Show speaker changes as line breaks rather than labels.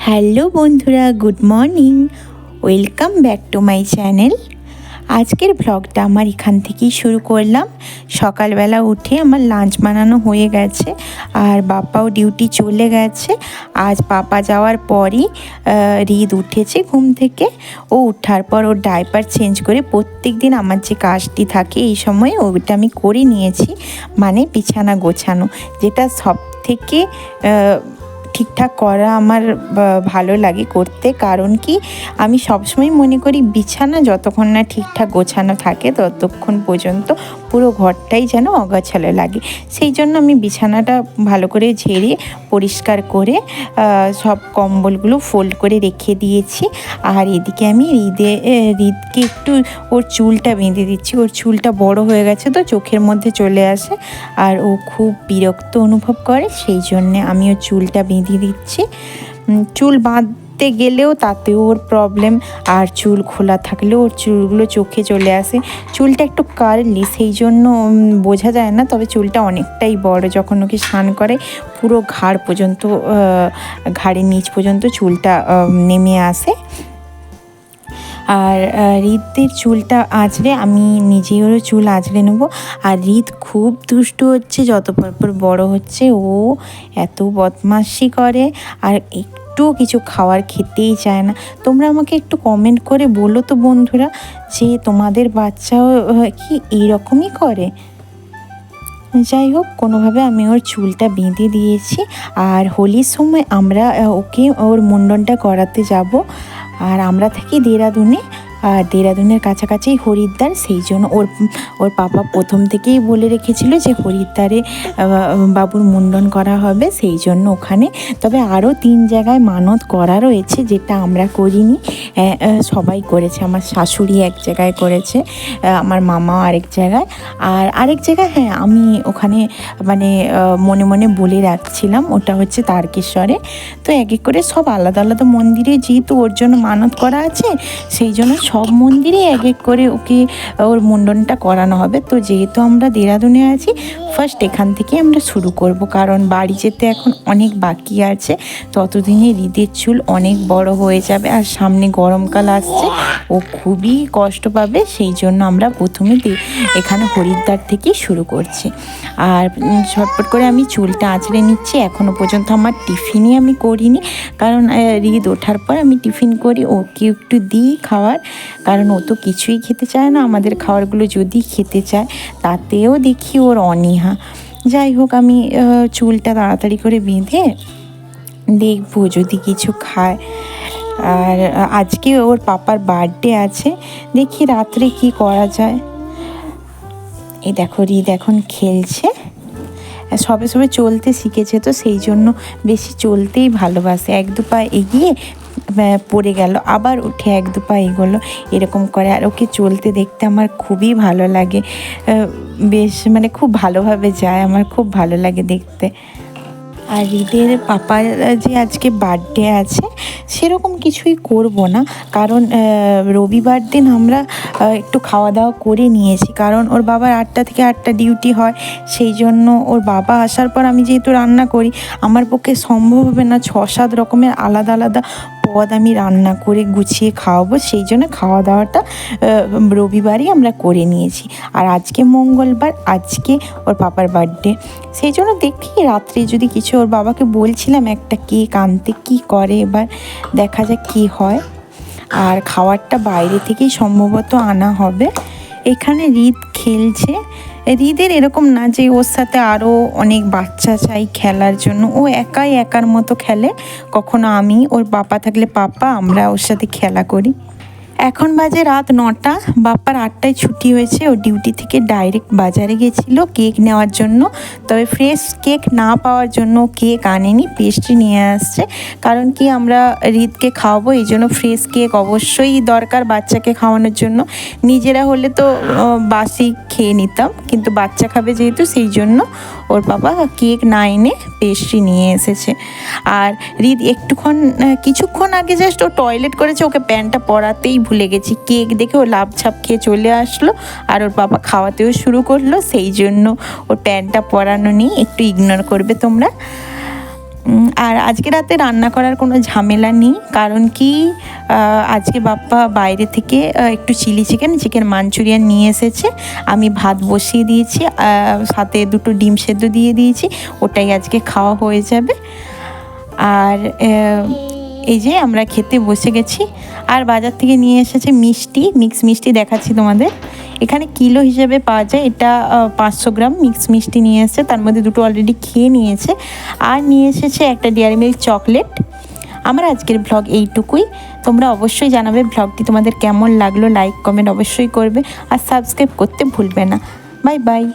Hello বন্ধুরা, good morning. Welcome back to my channel. আজকের ভ্লগটা আমার এখান থেকেই শুরু করলাম। সকালবেলা উঠে আমার লাঞ্চ বানানো হয়ে গেছে, আর বাপাও ডিউটি চলে গেছে। আজ পাপা যাওয়ার পরই হৃদ উঠেছে ঘুম থেকে। ও ওঠার পর ওর ডাইপার চেঞ্জ করে প্রত্যেক দিন আমার যে কাজটি থাকে এই সময় ওইটা আমি করে নিয়েছি, মানে বিছানা গোছানো, যেটা সব থেকে ঠিকঠাক করা আমার ভালো লাগে করতে। কারণ কি, আমি সবসময় মনে করি বিছানা যতক্ষণ না ঠিকঠাক গোছানো থাকে ততক্ষণ পর্যন্ত পুরো ঘরটাই যেন অগোছালো লাগে। সেই জন্য আমি বিছানাটা ভালো করে ঝেড়ে পরিষ্কার করে সব কম্বলগুলো ফোল্ড করে রেখে দিয়েছি। আর এদিকে আমি হৃদকে একটু ওর চুলটা বেঁধে দিচ্ছি। ওর চুলটা বড় হয়ে গেছে তো চোখের মধ্যে চলে আসে, আর ও খুব বিরক্ত অনুভব করে, সেই জন্যে আমি ওর চুলটা বেঁধে দিচ্ছি। চুল বাঁধতে গেলেও তাতেও ওর প্রবলেম, আর চুল খোলা থাকলেও ওর চুলগুলো চোখে চলে আসে। চুলটা একটু কার্লি, সেই জন্য বোঝা যায় না, তবে চুলটা অনেকটাই বড়। যখন ওকে স্নান করে পুরো ঘাড় পর্যন্ত, ঘাড়ের নিচ পর্যন্ত চুলটা নেমে আসে। আর হৃদের চুলটা আঁচড়ে আমি নিজেরও চুল আঁচড়ে নেবো। আর হৃদ খুব দুষ্টু হচ্ছে, যত পরপর বড় হচ্ছে ও এত বদমাশি করে, আর একটুও কিছু খাওয়ার খেতেই চায় না। তোমরা আমাকে একটু কমেন্ট করে বলো তো বন্ধুরা, যে তোমাদের বাচ্চাও কি এইরকমই করে? যাই হোক, কোনোভাবে আমি ওর চুলটা বেঁধে দিয়েছি। আর হোলির সময় আমরা ওকে ওর মুন্ডনটা করাতে যাব। আর আমরা থাকি দেরাদুনে, আর দেরাদুনের কাছাকাছি হরিদ্বার, সেই জন্য ওর পাপা প্রথম থেকেই বলে রেখেছিল যে হরিদ্বারে বাবুর মুন্ডন করা হবে, সেই জন্য ওখানে। তবে আরও 3 জায়গায় মানত করা রয়েছে, যেটা আমরা করিনি। সবাই করেছে, আমার শাশুড়ি এক জায়গায় করেছে, আমার মামাও আরেক জায়গায়, আর আরেক জায়গায় হ্যাঁ আমি ওখানে মানে মনে মনে বলে রাখছিলাম, ওটা হচ্ছে তারকেশ্বরে। তো এক এক করে সব আলাদা আলাদা মন্দিরে যেহেতু ওর জন্য মানত করা আছে, সেই জন্য সব মন্দিরে এক এক করে ওকে ওর মুন্ডনটা করানো হবে। তো যেহেতু আমরা দেরাদুনে আছি, ফার্স্ট এখান থেকে আমরা শুরু করব, কারণ বাড়ি যেতে এখন অনেক বাকি আছে। ততদিনে হৃদের চুল অনেক বড় হয়ে যাবে, আর সামনে গরমকাল আসছে, ও খুবই কষ্ট পাবে। সেই জন্য আমরা প্রথমে এখানে হরিদ্বার থেকেই শুরু করছি। আর ঝটপট করে আমি চুলটা আঁচড়ে নিচ্ছি। এখনও পর্যন্ত আমার টিফিনই আমি করিনি, কারণ হৃদ ওঠার পর আমি টিফিন করি, ওকে একটু দিই খাওয়ার, কারণ ও তো কিছুই খেতে চায় না। আমাদের খাবারগুলো যদি খেতে চায় তাতেও দেখি ওর অনীহা। যাই হোক, আমি চুলটা তাড়াতাড়ি করে বেঁধে দেখবো যদি কিছু খায়। আর আজকে ওর পাপার বার্থডে আছে, দেখি রাত্রে কি করা যায়। এই দেখো, হৃদ এখন খেলছে, সবে সবে চলতে শিখেছে, তো সেই জন্য বেশি চলতেই ভালোবাসে। 1-2 পা এগিয়ে পড়ে গেল, আবার উঠে 1-2 পা এগোলো, এরকম করে। আর ওকে চলতে দেখতে আমার খুবই ভালো লাগে, বেশ মানে খুব ভালোভাবে যায়, আমার খুব ভালো লাগে দেখতে। আর হৃদের পাপার যে আজকে বার্থডে আছে, সেরকম কিছুই করব না, কারণ রবিবার দিন আমরা একটু খাওয়া দাওয়া করে নিয়েছি, কারণ ওর বাবার 8টা থেকে 8টা ডিউটি হয়। সেই জন্য ওর বাবা আসার পর আমি যেহেতু রান্না করি, আমার পক্ষে সম্ভব হবে না 6-7 রকমের আলাদা আলাদা পদ আমি রান্না করে গুছিয়ে খাওয়াবো। সেই জন্য খাওয়া দাওয়াটা রবিবারই আমরা করে নিয়েছি। আর আজকে মঙ্গলবার, আজকে ওর পাপার বার্থডে, সেই জন্য দেখি রাত্রে যদি কিছু, ওর বাবাকে বলছিলাম একটা কেক আনতে, কি করে এবার দেখা যাক কি হয়। আর খাবারটা বাইরে থেকেই সম্ভবত আনা হবে। এখানে হৃদ খেলছে। হৃদের এরকম না যে ওর সাথে আরও অনেক বাচ্চা চাই খেলার জন্য, ও একাই একার মতো খেলে। কখনো আমি, ওর পাপা থাকলে পাপা, আমরা ওর সাথে খেলা করি। এখন বাজে রাত 9টা, বাপ্পার 8টায় ছুটি হয়েছে। ও ডিউটি থেকে ডাইরেক্ট বাজারে গেছিলো কেক নেওয়ার জন্য, তবে ফ্রেশ কেক না পাওয়ার জন্য কেক আনেনি, পেস্ট্রি নিয়ে আসছে। কারণ কি, আমরা হৃদকে খাওয়াবো, এই জন্য ফ্রেশ কেক অবশ্যই দরকার বাচ্চাকে খাওয়ানোর জন্য। নিজেরা হলে তো বাসি খেয়ে নিতাম, কিন্তু বাচ্চা খাবে যেহেতু, সেই জন্য ওর বাবা কেক না এনে পেস্ট্রি নিয়ে এসেছে। আর হৃদ কিছুক্ষণ আগে জাস্ট ও টয়লেট করেছে, ওকে প্যান্টটা পরাতেই ভুলে গেছি। কেক দেখে ও লাভ ছাপ খেয়ে চলে আসলো, আর ওর বাবা খাওয়াতেও শুরু করলো, সেই জন্য ওর প্যান্টটা পরানো নেই, একটু ইগনোর করবে তোমরা। আর আজকে রাতে রান্না করার কোনো ঝামেলা নেই, কারণ কি আজকে বাপ্পা বাইরে থেকে একটু চিকেন মাঞ্চুরিয়ান নিয়ে এসেছে। আমি ভাত বসিয়ে দিয়েছি, সাথে 2টো ডিম সেদ্ধ দিয়ে দিয়েছি, ওটাই আজকে খাওয়া হয়ে যাবে। আর এই যে আমরা খেতে বসে গেছি। আর বাজার থেকে নিয়ে এসেছে মিষ্টি, মিক্স মিষ্টি দেখাচ্ছি তোমাদের। এখানে কিলো হিসেবে পাওয়া যায়, এটা 500 গ্রাম মিক্স মিষ্টি নিয়ে এসেছে, তার মধ্যে 2টো অলরেডি খেয়ে নিয়েছে। আর নিয়ে এসেছে একটা ডেয়ারি মিল্ক চকলেট। আমার আজকের ব্লগ এইটুকুই। তোমরা অবশ্যই জানাবে ব্লগটি তোমাদের কেমন লাগলো, লাইক কমেন্ট অবশ্যই করবে, আর সাবস্ক্রাইব করতে ভুলবে না। Bye bye.